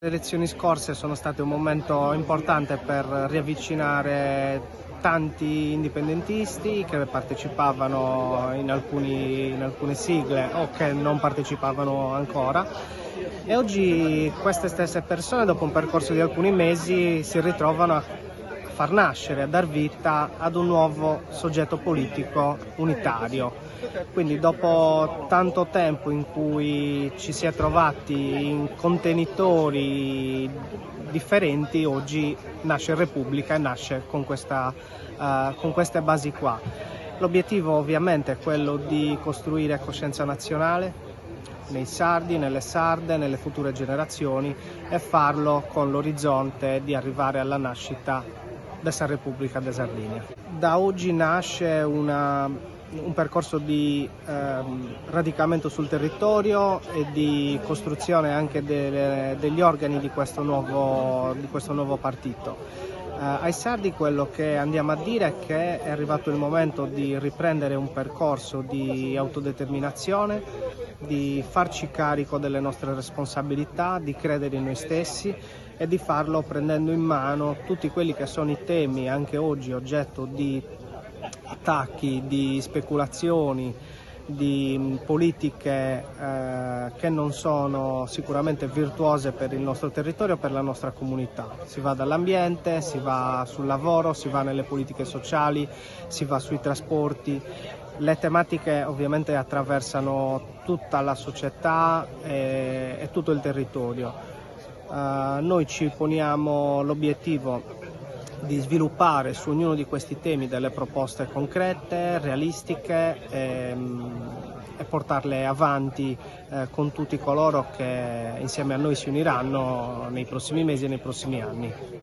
Le elezioni scorse sono state un momento importante per riavvicinare tanti indipendentisti che partecipavano in alcune sigle o che non partecipavano ancora, e oggi queste stesse persone, dopo un percorso di alcuni mesi, si ritrovano a far nascere, a dar vita ad un nuovo soggetto politico unitario. Quindi dopo tanto tempo in cui ci si è trovati in contenitori differenti, oggi nasce Repubblica e nasce con queste basi qua. L'obiettivo ovviamente è quello di costruire coscienza nazionale nei sardi, nelle sarde, nelle future generazioni, e farlo con l'orizzonte di arrivare alla nascita della Repubblica de Sardigna. Da oggi nasce un percorso di radicamento sul territorio e di costruzione anche degli organi di questo nuovo partito. Ai sardi quello che andiamo a dire è che è arrivato il momento di riprendere un percorso di autodeterminazione, di farci carico delle nostre responsabilità, di credere in noi stessi e di farlo prendendo in mano tutti quelli che sono i temi anche oggi oggetto di attacchi, di speculazioni, di politiche che non sono sicuramente virtuose per il nostro territorio e per la nostra comunità. Si va dall'ambiente, si va sul lavoro, si va nelle politiche sociali, si va sui trasporti. Le tematiche ovviamente attraversano tutta la società e tutto il territorio. Noi ci poniamo l'obiettivo di sviluppare su ognuno di questi temi delle proposte concrete, realistiche e portarle avanti con tutti coloro che insieme a noi si uniranno nei prossimi mesi e nei prossimi anni.